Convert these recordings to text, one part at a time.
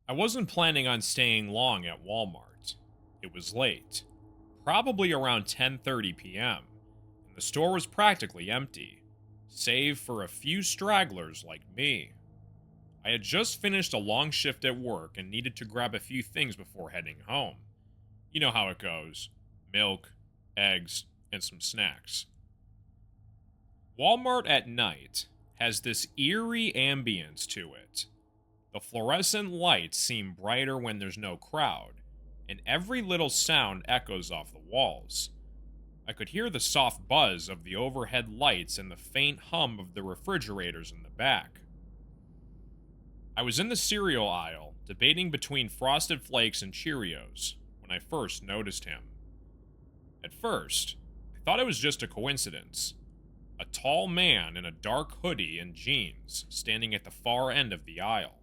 I wasn't planning on staying long at Walmart. It was late, probably around 10:30 p.m., and the store was practically empty, save for a few stragglers like me. I had just finished a long shift at work and needed to grab a few things before heading home. You know how it goes: milk, eggs, and some snacks. Walmart at night has this eerie ambience to it. The fluorescent lights seem brighter when there's no crowd, and every little sound echoes off the walls. I could hear the soft buzz of the overhead lights and the faint hum of the refrigerators in the back. I was in the cereal aisle, debating between Frosted Flakes and Cheerios, when I first noticed him. At first, I thought it was just a coincidence. A tall man in a dark hoodie and jeans standing at the far end of the aisle.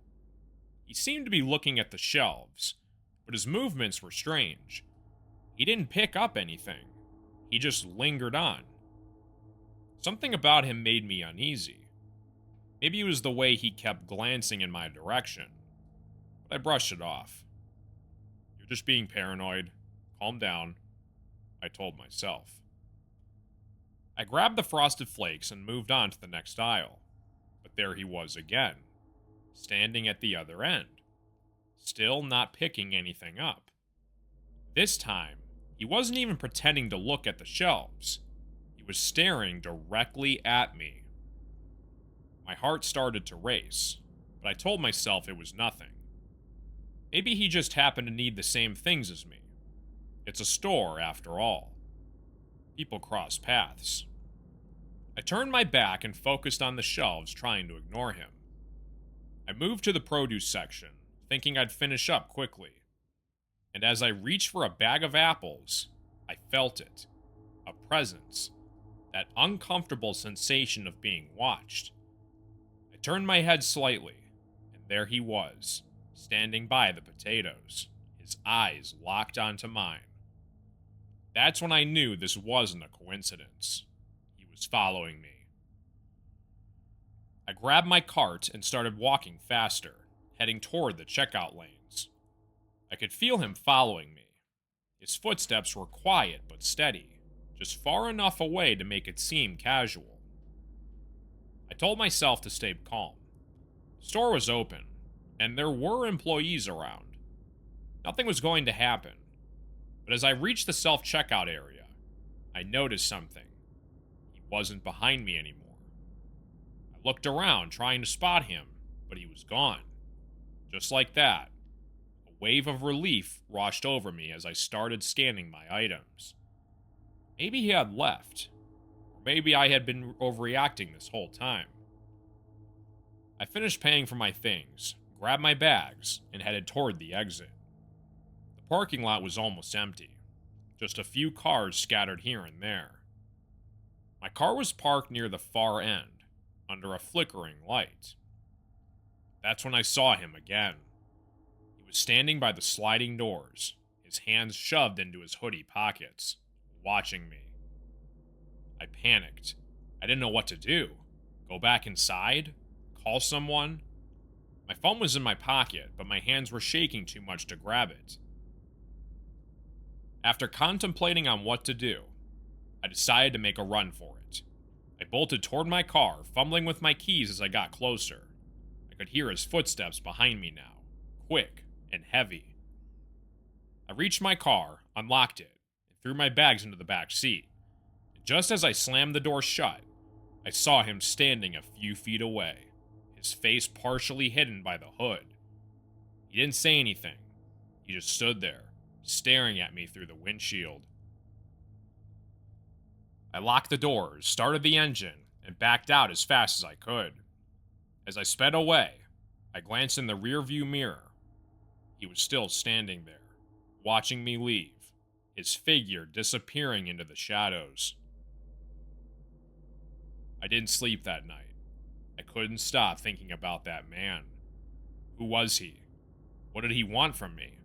He seemed to be looking at the shelves, but his movements were strange. He didn't pick up anything. He just lingered on. Something about him made me uneasy. Maybe it was the way he kept glancing in my direction, but I brushed it off. "You're just being paranoid. Calm down," I told myself. I grabbed the Frosted Flakes and moved on to the next aisle, but there he was again, standing at the other end, still not picking anything up. This time, he wasn't even pretending to look at the shelves. He was staring directly at me. My heart started to race, but I told myself it was nothing. Maybe he just happened to need the same things as me. It's a store, after all. People cross paths. I turned my back and focused on the shelves, trying to ignore him. I moved to the produce section, thinking I'd finish up quickly. And as I reached for a bag of apples, I felt it. A presence. That uncomfortable sensation of being watched. I turned my head slightly, and there he was, standing by the potatoes, his eyes locked onto mine. That's when I knew this wasn't a coincidence. He was following me. I grabbed my cart and started walking faster, heading toward the checkout lanes. I could feel him following me. His footsteps were quiet but steady, just far enough away to make it seem casual. I told myself to stay calm. The store was open, and there were employees around. Nothing was going to happen. But as I reached the self-checkout area, I noticed something. He wasn't behind me anymore. I looked around, trying to spot him, but he was gone. Just like that, a wave of relief washed over me as I started scanning my items. Maybe he had left, or maybe I had been overreacting this whole time. I finished paying for my things, grabbed my bags, and headed toward the exit. The parking lot was almost empty, just a few cars scattered here and there. My car was parked near the far end, under a flickering light. That's when I saw him again. He was standing by the sliding doors, his hands shoved into his hoodie pockets, watching me. I panicked. I didn't know what to do. Go back inside? Call someone? My phone was in my pocket, but my hands were shaking too much to grab it. After contemplating on what to do, I decided to make a run for it. I bolted toward my car, fumbling with my keys as I got closer. I could hear his footsteps behind me now, quick and heavy. I reached my car, unlocked it, and threw my bags into the back seat. And just as I slammed the door shut, I saw him standing a few feet away, his face partially hidden by the hood. He didn't say anything. He just stood there, staring at me through the windshield. I locked the doors, started the engine, and backed out as fast as I could. As I sped away, I glanced in the rearview mirror. He was still standing there, watching me leave, his figure disappearing into the shadows. I didn't sleep that night. I couldn't stop thinking about that man. Who was he? What did he want from me?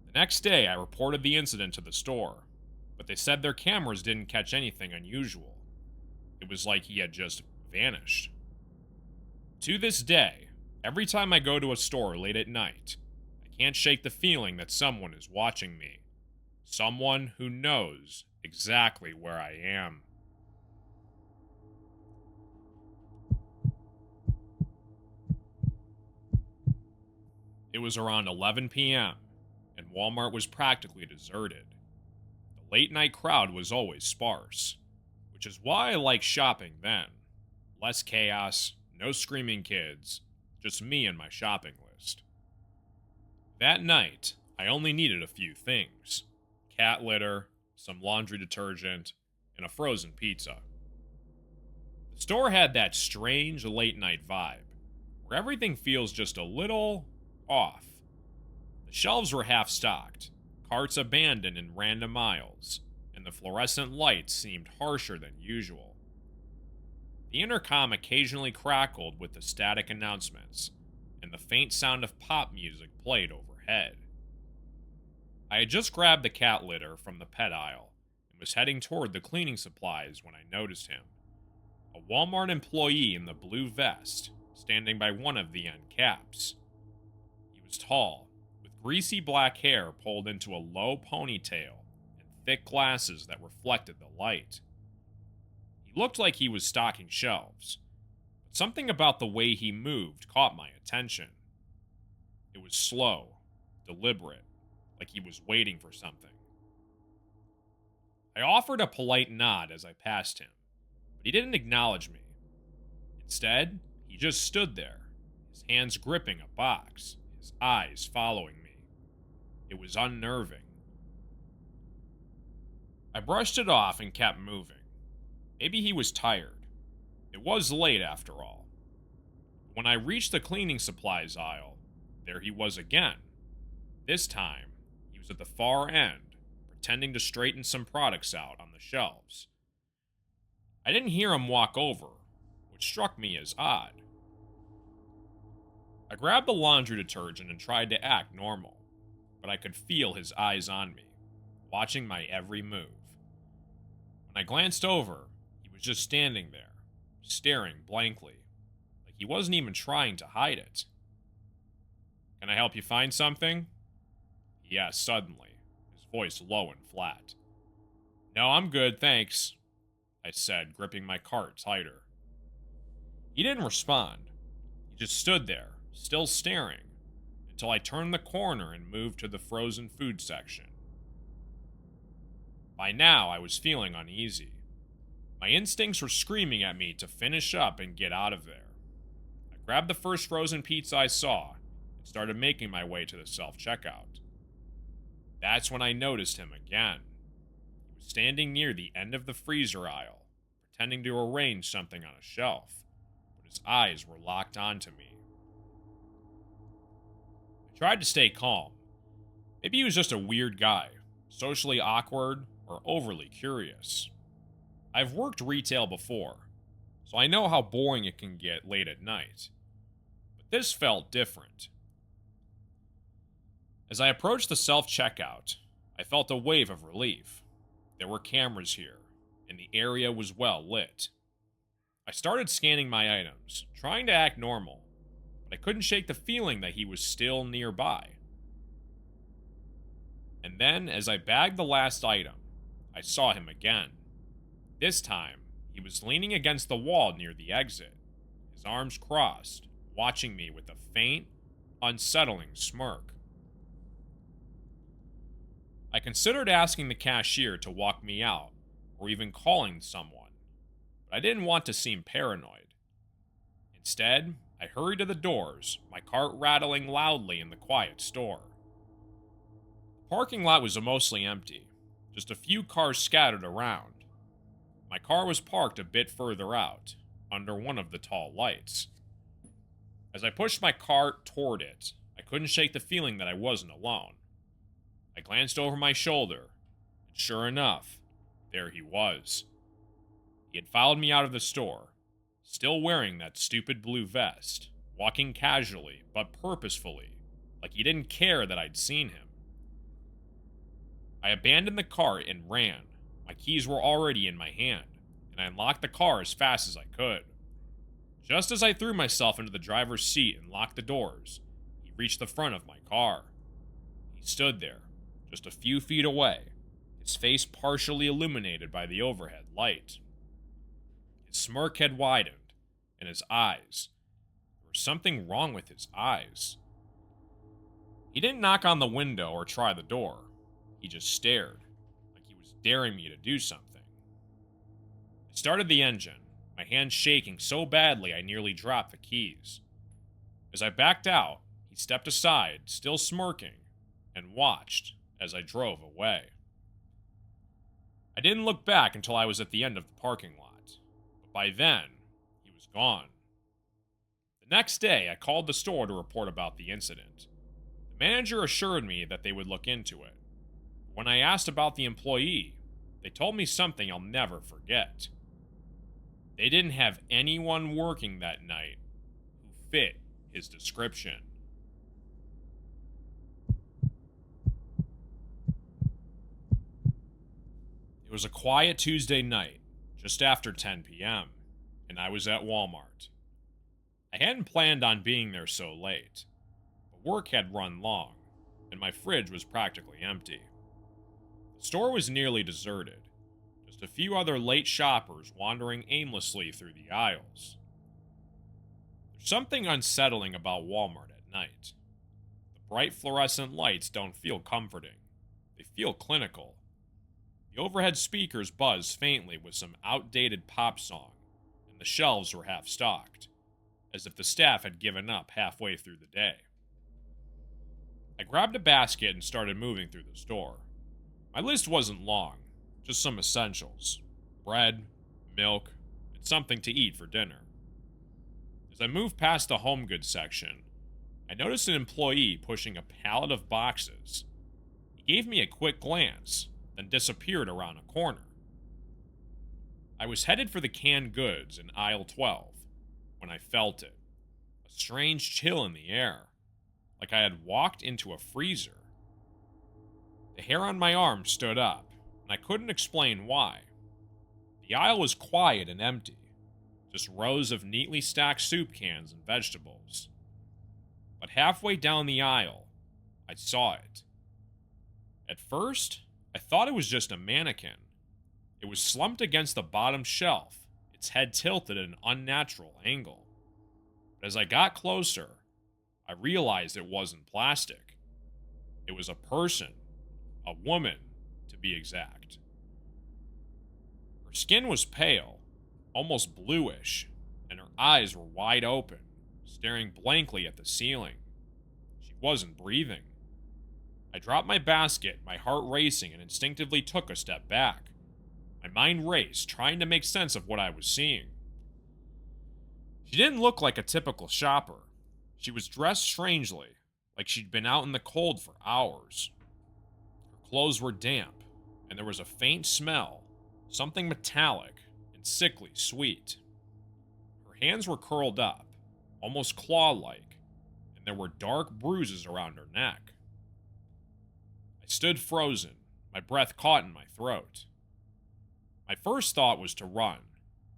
The next day, I reported the incident to the store, but they said their cameras didn't catch anything unusual. It was like he had just vanished. To this day, Every time I go to a store late at night, I can't shake the feeling that someone is watching me. Someone who knows exactly where I am. It was around 11 p.m., and Walmart was practically deserted. The late night crowd was always sparse, which is why I like shopping then. Less chaos, no screaming kids, just me and my shopping list. That night, I only needed a few things: cat litter, some laundry detergent, and a frozen pizza. The store had that strange late night vibe, where everything feels just a little off. The shelves were half stocked, carts abandoned in random aisles, and the fluorescent lights seemed harsher than usual. The intercom occasionally crackled with the static announcements, and the faint sound of pop music played overhead. I had just grabbed the cat litter from the pet aisle and was heading toward the cleaning supplies when I noticed him. A Walmart employee in the blue vest, standing by one of the end caps. He was tall, with greasy black hair pulled into a low ponytail and thick glasses that reflected the light. He looked like he was stocking shelves, but something about the way he moved caught my attention. It was slow, deliberate, like he was waiting for something. I offered a polite nod as I passed him, but he didn't acknowledge me. Instead, he just stood there, his hands gripping a box, his eyes following me. It was unnerving. I brushed it off and kept moving. Maybe he was tired. It was late after all. When I reached the cleaning supplies aisle, there he was again. This time, he was at the far end, pretending to straighten some products out on the shelves. I didn't hear him walk over, which struck me as odd. I grabbed the laundry detergent and tried to act normal, but I could feel his eyes on me, watching my every move. When I glanced over, he was just standing there, staring blankly, like he wasn't even trying to hide it. "Can I help you find something?" He asked suddenly, his voice low and flat. "No, I'm good, thanks," I said, gripping my cart tighter. He didn't respond. He just stood there, still staring, until I turned the corner and moved to the frozen food section. By now, I was feeling uneasy. My instincts were screaming at me to finish up and get out of there. I grabbed the first frozen pizza I saw and started making my way to the self-checkout. That's when I noticed him again. He was standing near the end of the freezer aisle, pretending to arrange something on a shelf, but his eyes were locked onto me. I tried to stay calm. Maybe he was just a weird guy, socially awkward or overly curious. I've worked retail before, so I know how boring it can get late at night. But this felt different. As I approached the self-checkout, I felt a wave of relief. There were cameras here, and the area was well lit. I started scanning my items, trying to act normal, but I couldn't shake the feeling that he was still nearby. And then, as I bagged the last item, I saw him again. This time, he was leaning against the wall near the exit, his arms crossed, watching me with a faint, unsettling smirk. I considered asking the cashier to walk me out, or even calling someone, but I didn't want to seem paranoid. Instead, I hurried to the doors, my cart rattling loudly in the quiet store. The parking lot was mostly empty, just a few cars scattered around. My car was parked a bit further out, under one of the tall lights. As I pushed my cart toward it, I couldn't shake the feeling that I wasn't alone. I glanced over my shoulder, and sure enough, there he was. He had followed me out of the store, still wearing that stupid blue vest, walking casually but purposefully, like he didn't care that I'd seen him. I abandoned the cart and ran. My keys were already in my hand, and I unlocked the car as fast as I could. Just as I threw myself into the driver's seat and locked the doors, he reached the front of my car. He stood there, just a few feet away, his face partially illuminated by the overhead light. His smirk had widened, and his eyes. There was something wrong with his eyes. He didn't knock on the window or try the door. He just stared, like he was daring me to do something. I started the engine, my hands shaking so badly I nearly dropped the keys. As I backed out, he stepped aside, still smirking, and watched as I drove away. I didn't look back until I was at the end of the parking lot, but by then, he was gone. The next day, I called the store to report about the incident. The manager assured me that they would look into it. But when I asked about the employee, they told me something I'll never forget. They didn't have anyone working that night who fit his description. It was a quiet Tuesday night, just after 10 p.m., and I was at Walmart. I hadn't planned on being there so late, but work had run long, and my fridge was practically empty. The store was nearly deserted, just a few other late shoppers wandering aimlessly through the aisles. There's something unsettling about Walmart at night. The bright fluorescent lights don't feel comforting. They feel clinical. The overhead speakers buzzed faintly with some outdated pop song, and the shelves were half stocked, as if the staff had given up halfway through the day. I grabbed a basket and started moving through the store. My list wasn't long, just some essentials: bread, milk, and something to eat for dinner. As I moved past the home goods section, I noticed an employee pushing a pallet of boxes. He gave me a quick glance, then disappeared around a corner. I was headed for the canned goods in aisle 12 when I felt it. A strange chill in the air, like I had walked into a freezer. The hair on my arm stood up, and I couldn't explain why. The aisle was quiet and empty, just rows of neatly stacked soup cans and vegetables. But halfway down the aisle, I saw it. At first, I thought it was just a mannequin. It was slumped against the bottom shelf, its head tilted at an unnatural angle. But as I got closer, I realized it wasn't plastic. It was a person, a woman, to be exact. Her skin was pale, almost bluish, and her eyes were wide open, staring blankly at the ceiling. She wasn't breathing. I dropped my basket, my heart racing, and instinctively took a step back. My mind raced, trying to make sense of what I was seeing. She didn't look like a typical shopper. She was dressed strangely, like she'd been out in the cold for hours. Her clothes were damp, and there was a faint smell, something metallic and sickly sweet. Her hands were curled up, almost claw-like, and there were dark bruises around her neck. I stood frozen, my breath caught in my throat. My first thought was to run,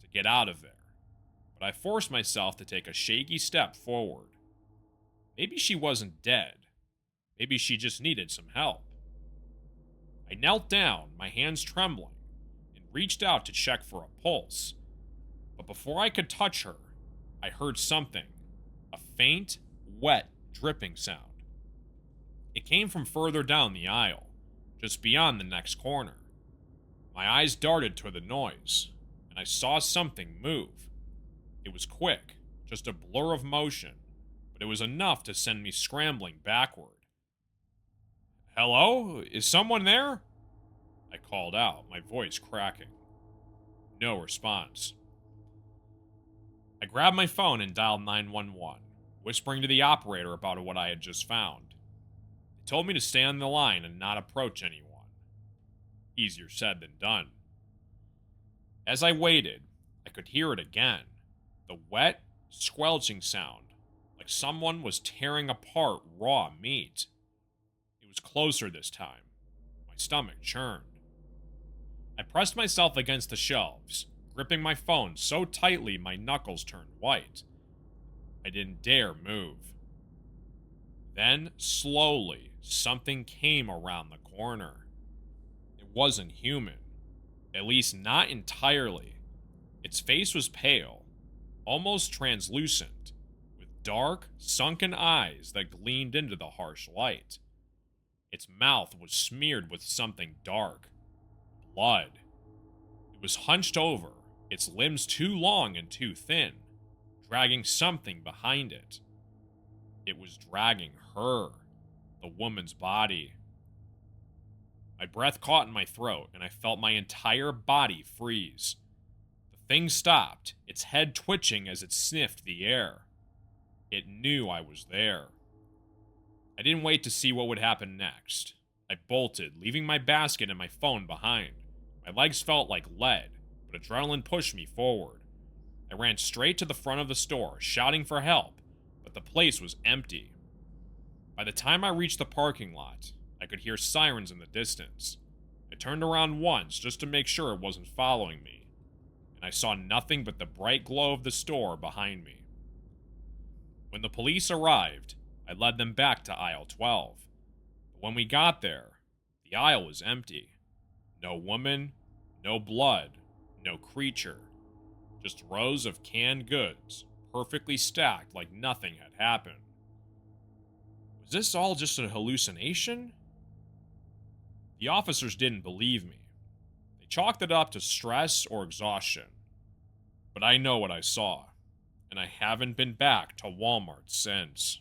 to get out of there, but I forced myself to take a shaky step forward. Maybe she wasn't dead. Maybe she just needed some help. I knelt down, my hands trembling, and reached out to check for a pulse. But before I could touch her, I heard something, a faint, wet, dripping sound. It came from further down the aisle, just beyond the next corner. My eyes darted toward the noise, and I saw something move. It was quick, just a blur of motion, but it was enough to send me scrambling backward. "Hello? Is someone there?" I called out, my voice cracking. No response. I grabbed my phone and dialed 911, whispering to the operator about what I had just found. They told me to stay on the line and not approach anyone. Easier said than done. As I waited, I could hear it again. The wet, squelching sound, like someone was tearing apart raw meat. It was closer this time. My stomach churned. I pressed myself against the shelves, gripping my phone so tightly my knuckles turned white. I didn't dare move. Then, slowly, something came around the corner. It wasn't human. At least not entirely. Its face was pale, almost translucent, with dark, sunken eyes that gleamed into the harsh light. Its mouth was smeared with something dark. Blood. It was hunched over, its limbs too long and too thin, dragging something behind it. It was dragging her, the woman's body. My breath caught in my throat, and I felt my entire body freeze. The thing stopped, its head twitching as it sniffed the air. It knew I was there. I didn't wait to see what would happen next. I bolted, leaving my basket and my phone behind. My legs felt like lead, but adrenaline pushed me forward. I ran straight to the front of the store, shouting for help, but the place was empty. By the time I reached the parking lot, I could hear sirens in the distance. I turned around once just to make sure it wasn't following me, and I saw nothing but the bright glow of the store behind me. When the police arrived, I led them back to aisle 12. But when we got there, the aisle was empty. No woman, no blood, no creature. Just rows of canned goods, perfectly stacked like nothing had happened. Was this all just a hallucination? The officers didn't believe me. They chalked it up to stress or exhaustion. But I know what I saw, and I haven't been back to Walmart since.